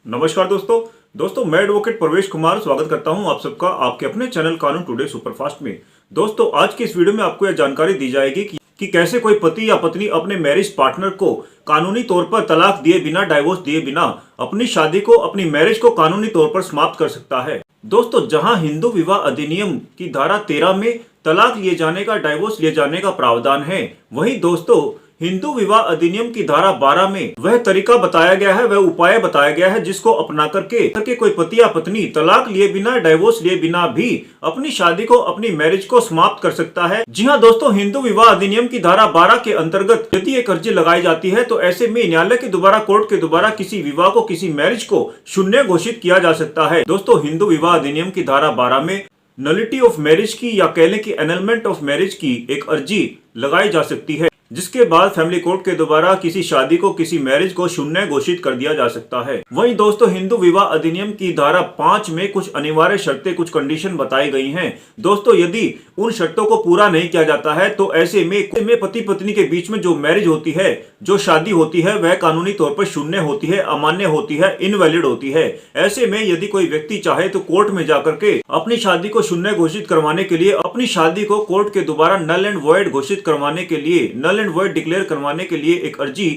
नमस्कार दोस्तों मैं एडवोकेट प्रवेश कुमार स्वागत करता हूं आप सबका आपके अपने चैनल कानून टुडे सुपरफास्ट में। दोस्तों आज की इस वीडियो में आपको यह जानकारी दी जाएगी कि कैसे कोई पति या पत्नी अपने मैरिज पार्टनर को कानूनी तौर पर तलाक दिए बिना, डाइवोर्स दिए बिना अपनी शादी को, अपनी मैरिज को कानूनी तौर पर समाप्त कर सकता है। दोस्तों जहां हिंदू विवाह अधिनियम की धारा 13 में तलाक लिए जाने का, डाइवोर्स लिए जाने का प्रावधान है, वहीं दोस्तों हिंदू विवाह अधिनियम की धारा 12 में वह तरीका बताया गया है, वह उपाय बताया गया है जिसको अपना करके कोई पति या पत्नी तलाक लिए बिना, डाइवोर्स लिए बिना भी अपनी शादी को, अपनी मैरिज को समाप्त कर सकता है। जी हाँ दोस्तों, हिंदू विवाह अधिनियम की धारा 12 के अंतर्गत यदि एक अर्जी लगाई जाती है तो ऐसे में न्यायालय के द्वारा, कोर्ट के द्वारा किसी विवाह को, किसी मैरिज को शून्य घोषित किया जा सकता है। दोस्तों हिंदू विवाह अधिनियम की धारा 12 में नलिटी ऑफ मैरिज की या कह लें कि एनलमेंट ऑफ मैरिज की एक अर्जी लगाई जा सकती है, जिसके बाद फैमिली कोर्ट के द्वारा किसी शादी को, किसी मैरिज को शून्य घोषित कर दिया जा सकता है। वहीं दोस्तों हिंदू विवाह अधिनियम की धारा 5 में कुछ अनिवार्य शर्तें, कुछ कंडीशन बताई गई हैं। दोस्तों यदि उन शर्तों को पूरा नहीं किया जाता है तो ऐसे में पति पत्नी के बीच में जो मैरिज होती है, जो शादी होती है, वह कानूनी तौर पर शून्य होती है, अमान्य होती है, इनवैलिड होती है। ऐसे में यदि कोई व्यक्ति चाहे तो कोर्ट में जाकर के अपनी शादी को शून्य घोषित करवाने के लिए, अपनी शादी को कोर्ट के द्वारा नल एंड वॉइड घोषित करवाने के लिए, नल एंड वॉइड डिक्लेयर करवाने के लिए एक अर्जी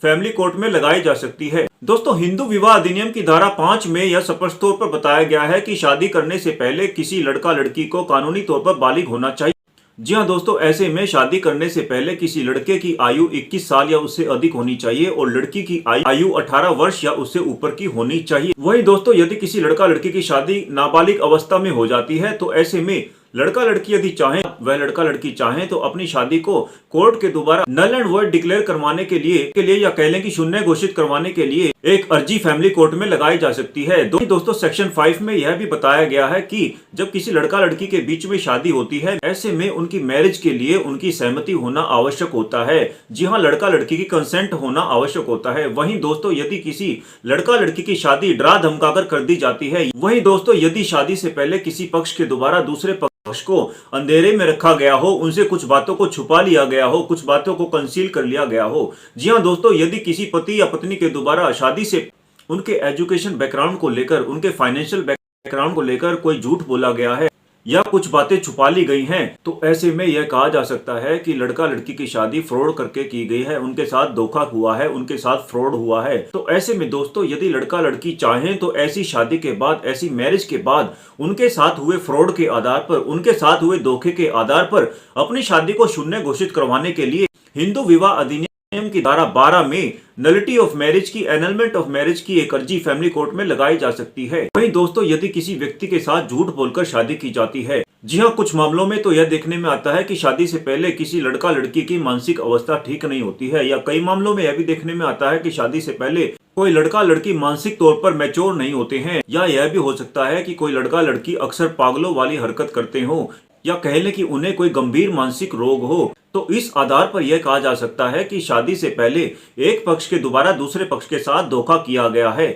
फैमिली कोर्ट में लगाई जा सकती है। दोस्तों हिंदू विवाह अधिनियम की धारा 5 में यह स्पष्ट तौर पर बताया गया है कि शादी करने से पहले किसी लड़का लड़की को कानूनी तौर पर बालिग होना चाहिए। जी हाँ दोस्तों, ऐसे में शादी करने से पहले किसी लड़के की आयु 21 साल या उससे अधिक होनी चाहिए और लड़की की आयु 18 वर्ष या उससे ऊपर की होनी चाहिए। वहीं दोस्तों यदि किसी लड़का लड़की की शादी नाबालिग अवस्था में हो जाती है तो ऐसे में लड़का लड़की यदि चाहें, वह लड़का लड़की चाहें तो अपनी शादी को कोर्ट के द्वारा नल एंड वॉइड डिक्लेयर करवाने के लिए या कह लें कि शून्य घोषित करवाने के लिए एक अर्जी फैमिली कोर्ट में लगाई जा सकती है। दोस्तों सेक्शन 5 में यह भी बताया गया है कि जब किसी लड़का लड़की के बीच में शादी होती है, ऐसे में उनकी मैरिज के लिए उनकी सहमति होना आवश्यक होता है। जी हाँ, लड़का लड़की की कंसेंट होना आवश्यक होता है। वहीं दोस्तों यदि किसी लड़का लड़की की शादी डरा धमकाकर कर दी जाती है, वहीं दोस्तों यदि शादी से पहले किसी पक्ष के द्वारा दूसरे पक्ष को अंधेरे में रखा गया हो, उनसे कुछ बातों को छुपा लिया गया हो, कुछ बातों को कंसील कर लिया गया हो। जी हाँ दोस्तों, यदि किसी पति या पत्नी के द्वारा शादी से उनके एजुकेशन बैकग्राउंड को लेकर, उनके फाइनेंशियल बैकग्राउंड को लेकर कोई झूठ बोला गया है या कुछ बातें छुपा ली गई हैं, तो ऐसे में यह कहा जा सकता है कि लड़का लड़की की शादी फ्रॉड करके की गई है, उनके साथ धोखा हुआ है, उनके साथ फ्रॉड हुआ है। तो ऐसे में दोस्तों यदि लड़का लड़की चाहें तो ऐसी शादी के बाद, ऐसी मैरिज के बाद उनके साथ हुए फ्रॉड के आधार पर, उनके साथ हुए धोखे के आधार पर अपनी शादी को शून्य घोषित करवाने के लिए हिंदू विवाह अधिनियम की धारा 12 में नलिटी ऑफ मैरिज की, एनलमेंट ऑफ मैरिज की एक अर्जी फैमिली कोर्ट में लगाई जा सकती है। वहीं दोस्तों यदि किसी व्यक्ति के साथ झूठ बोलकर शादी की जाती है, जी हाँ, कुछ मामलों में तो यह देखने में आता है कि शादी से पहले किसी लड़का लड़की की मानसिक अवस्था ठीक नहीं होती है, या कई मामलों में यह भी देखने में आता है कि शादी से पहले कोई लड़का लड़की मानसिक तौर पर मैच्योर नहीं होते हैं, या यह भी हो सकता है कि कोई लड़का लड़की अक्सर पागलों वाली हरकत करते हो, या कह लें कि उन्हें कोई गंभीर मानसिक रोग हो। तो इस आधार पर यह कहा जा सकता है कि शादी से पहले एक पक्ष के द्वारा दूसरे पक्ष के साथ धोखा किया गया है।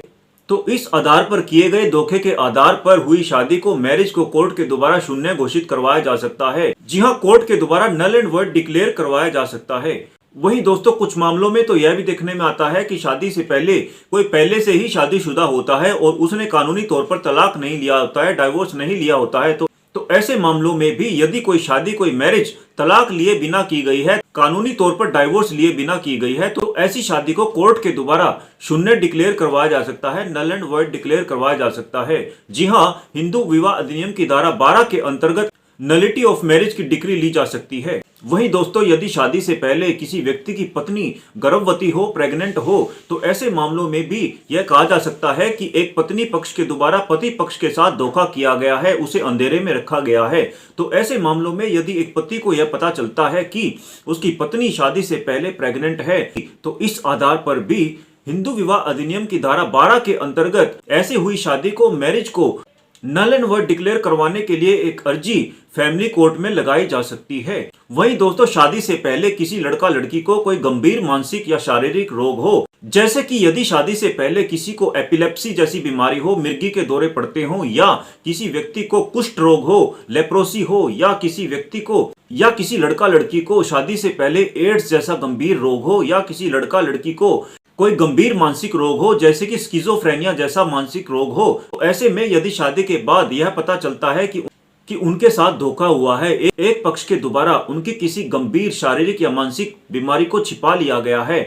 तो इस आधार पर किए गए धोखे के आधार पर हुई शादी को, मैरिज को कोर्ट के द्वारा शून्य घोषित करवाया जा सकता है। जी हाँ, कोर्ट के द्वारा नल एंड वॉइड डिक्लेयर करवाया जा सकता है। वहीं दोस्तों कुछ मामलों में तो यह भी देखने में आता है कि शादी से पहले कोई पहले से ही शादीशुदा होता है और उसने कानूनी तौर पर तलाक नहीं लिया होता है, डाइवोर्स नहीं लिया होता है। तो ऐसे मामलों में भी यदि कोई शादी, कोई मैरिज तलाक लिए बिना की गई है, कानूनी तौर पर डाइवोर्स लिए बिना की गई है, तो ऐसी शादी को कोर्ट के द्वारा शून्य डिक्लेयर करवाया जा सकता है, नल एंड वॉइड डिक्लेयर करवाया जा सकता है। जी हाँ, हिंदू विवाह अधिनियम की धारा 12 के अंतर्गत नलिटी ऑफ मैरिज की डिक्री ली जा सकती है। वहीं दोस्तों यदि शादी से पहले किसी व्यक्ति की पत्नी गर्भवती हो, प्रेग्नेंट हो, तो ऐसे मामलों में भी यह कहा जा सकता है कि एक पत्नी पक्ष के द्वारा पति पक्ष के साथ धोखा किया गया है, उसे अंधेरे में रखा गया है। तो ऐसे मामलों में यदि एक पति को यह पता चलता है कि उसकी पत्नी शादी से पहले प्रेग्नेंट है, तो इस आधार पर भी हिंदू विवाह अधिनियम की धारा 12 के अंतर्गत ऐसे हुई शादी को, मैरिज को नल एंड वॉइड डिक्लेयर करवाने के लिए एक अर्जी फैमिली कोर्ट में लगाई जा सकती है। वहीं दोस्तों शादी से पहले किसी लड़का लड़की को कोई गंभीर मानसिक या शारीरिक रोग हो, जैसे कि यदि शादी से पहले किसी को एपिलेप्सी जैसी बीमारी हो, मिर्गी के दौरे पड़ते हो, या किसी व्यक्ति को कुष्ठ रोग हो, लेप्रोसी हो, या किसी व्यक्ति को या किसी लड़का लड़की को शादी से पहले एड्स जैसा गंभीर रोग हो, या किसी लड़का लड़की को कोई गंभीर मानसिक रोग हो, जैसे कि स्किज़ोफ्रेनिया जैसा मानसिक रोग हो। तो ऐसे में यदि शादी के बाद यह पता चलता है कि उनके साथ धोखा हुआ है, एक पक्ष के द्वारा उनकी किसी गंभीर शारीरिक या मानसिक बीमारी को छिपा लिया गया है,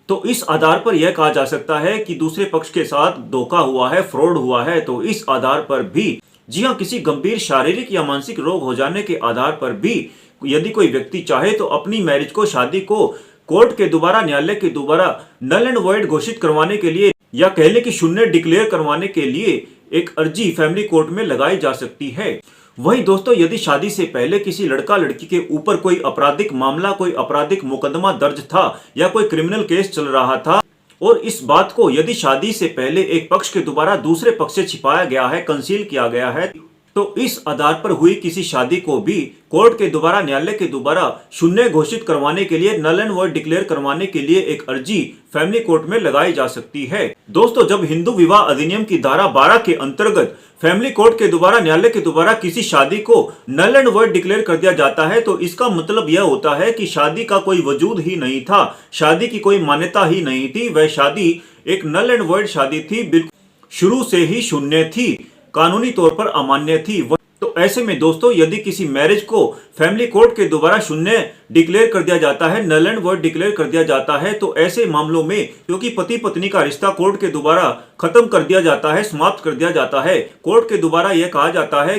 तो इस आधार पर यह कहा जा सकता है कि दूसरे पक्ष के साथ धोखा हुआ है, फ्रॉड हुआ है। तो इस आधार पर भी, जी हाँ, किसी गंभीर शारीरिक या मानसिक रोग हो जाने के आधार पर भी यदि कोई व्यक्ति चाहे तो अपनी मैरिज को, शादी को कोर्ट के द्वारा, न्यायालय के द्वारा नल एंड वॉइड घोषित करवाने के लिए या कह लें कि शून्य डिक्लेयर करवाने के लिए एक अर्जी फैमिली कोर्ट में लगाई जा सकती है। वहीं दोस्तों, यदि शादी से पहले किसी लड़का लड़की के ऊपर कोई आपराधिक मामला, कोई आपराधिक मुकदमा दर्ज था या कोई क्रिमिनल केस चल रहा था और इस बात को यदि शादी से पहले एक पक्ष के द्वारा दूसरे पक्ष से छिपाया गया है, कंसील किया गया है, तो इस आधार पर हुई किसी शादी को भी कोर्ट के द्वारा, न्यायालय के द्वारा शून्य घोषित करवाने के लिए, नल एंड वॉइड डिक्लेयर करवाने के लिए एक अर्जी फैमिली कोर्ट में लगाई जा सकती है। दोस्तों, जब हिंदू विवाह अधिनियम की धारा 12 के अंतर्गत फैमिली कोर्ट के द्वारा, न्यायालय के द्वारा किसी शादी को नल एंड वॉइड डिक्लेयर कर दिया जाता है, तो इसका मतलब यह होता है कि शादी का कोई वजूद ही नहीं था, शादी की कोई मान्यता ही नहीं थी, वह शादी एक नल एंड वॉइड शादी थी, बिल्कुल शुरू से ही शून्य थी, कानूनी तौर पर अमान्य थी। तो ऐसे में दोस्तों, यदि किसी मैरिज को फैमिली कोर्ट के द्वारा शून्य डिक्लेयर कर दिया जाता है, नल एंड वॉइड डिक्लेयर कर दिया जाता है, तो ऐसे मामलों में क्योंकि पति पत्नी का रिश्ता कोर्ट के द्वारा खत्म कर दिया जाता है, समाप्त कर दिया जाता है, कोर्ट के द्वारा यह कहा जाता है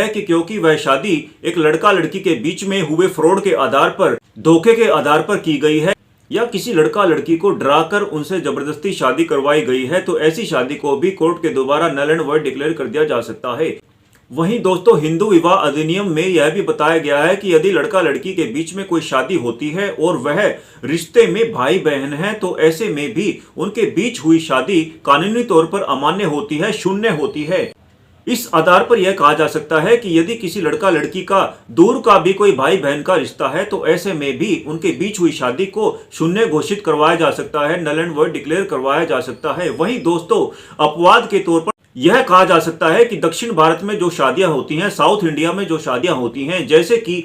कि क्योंकि वह शादी एक लड़का लड़की के बीच में हुए फ्रॉड के आधार पर, धोखे के आधार पर की गई है या किसी लड़का लड़की को डराकर उनसे जबरदस्ती शादी करवाई गई है, तो ऐसी शादी को भी कोर्ट के द्वारा नल एंड वॉइड डिक्लेयर कर दिया जा सकता है। वहीं दोस्तों, हिंदू विवाह अधिनियम में यह भी बताया गया है कि यदि लड़का लड़की के बीच में कोई शादी होती है और वह रिश्ते में भाई बहन है, तो ऐसे में भी उनके बीच हुई शादी कानूनी तौर पर अमान्य होती है, शून्य होती है। इस आधार पर यह कहा जा सकता है कि यदि किसी लड़का लड़की का दूर का भी कोई भाई बहन का रिश्ता है, तो ऐसे में भी उनके बीच हुई शादी को शून्य घोषित करवाया जा सकता है, नल एंड वॉइड डिक्लेयर करवाया जा सकता है। वहीं दोस्तों, अपवाद के तौर पर यह कहा जा सकता है कि दक्षिण भारत में जो शादियां होती हैं, साउथ इंडिया में जो शादियां होती हैं, जैसे कि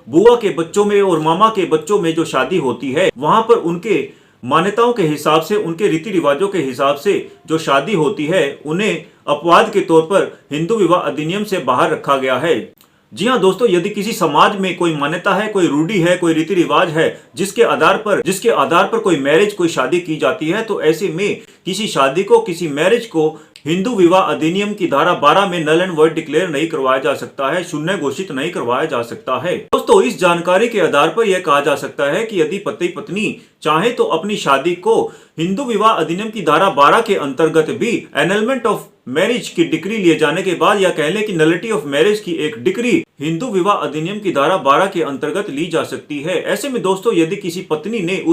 बुआ के बच्चों में और मामा के बच्चों में जो शादी होती है, वहां पर उनके मान्यताओं के हिसाब से, उनके रीति रिवाजों के हिसाब से जो शादी होती है, उन्हें अपवाद के तौर पर हिंदू विवाह अधिनियम से बाहर रखा गया है। जी हाँ दोस्तों, यदि किसी समाज में कोई मान्यता है, कोई रूढ़ी है, कोई रीति रिवाज है, जिसके आधार पर कोई मैरिज, कोई शादी की जाती है, तो ऐसे में किसी शादी को, किसी मैरिज को हिंदू विवाह अधिनियम की धारा 12 में नल एंड वॉइड डिक्लेयर नहीं करवाया जा सकता है, शून्य घोषित नहीं करवाया जा सकता है। दोस्तों, इस जानकारी के आधार पर यह कहा जा सकता है कि यदि पति पत्नी चाहे तो अपनी शादी को हिंदू विवाह अधिनियम की धारा 12 के अंतर्गत भी एनलमेंट ऑफ मैरिज की डिग्री लिए जाने के बाद, या कह लें कि नलिटी ऑफ मैरिज की एक डिग्री हिंदू विवाह अधिनियम की धारा 12 के अंतर्गत ली जा सकती है। ऐसे में दोस्तों, यदि किसी पत्नी ने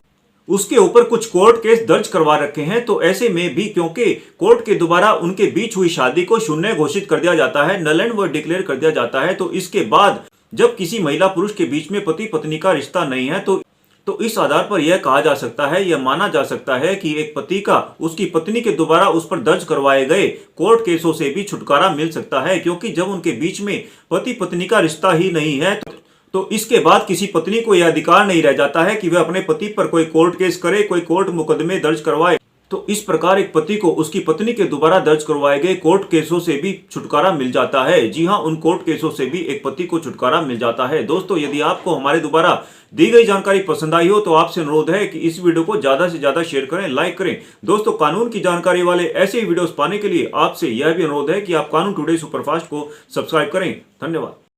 उसके ऊपर कुछ कोर्ट केस दर्ज करवा रखे हैं, तो ऐसे में भी क्योंकि कोर्ट के द्वारा उनके बीच हुई शादी को शून्य घोषित कर दिया जाता है, नल एंड वॉइड डिक्लेयर कर दिया जाता है, तो इसके बाद जब किसी महिला पुरुष के बीच में पति पत्नी का रिश्ता नहीं है, तो इस आधार पर यह कहा जा सकता है, यह माना जा सकता है कि एक पति का उसकी पत्नी के द्वारा उस पर दर्ज करवाए गए कोर्ट केसों से भी छुटकारा मिल सकता है, क्योंकि जब उनके बीच में पति पत्नी का रिश्ता ही नहीं है, तो इसके बाद किसी पत्नी को यह अधिकार नहीं रह जाता है कि वह अपने पति पर कोई कोर्ट केस करे, कोई कोर्ट मुकदमे दर्ज करवाए। तो इस प्रकार एक पति को उसकी पत्नी के द्वारा दर्ज करवाए गए कोर्ट केसों से भी छुटकारा मिल जाता है। जी हां, उन कोर्ट केसों से भी एक पति को छुटकारा मिल जाता है। दोस्तों, यदि आपको हमारे द्वारा दी गई जानकारी पसंद आई हो, तो आपसे अनुरोध है कि इस वीडियो को ज्यादा से ज्यादा शेयर करें, लाइक करें। दोस्तों, कानून की जानकारी वाले ऐसे वीडियोस पाने के लिए आपसे यह भी अनुरोध है कि आप कानून टुडे सुपरफास्ट को सब्सक्राइब करें। धन्यवाद।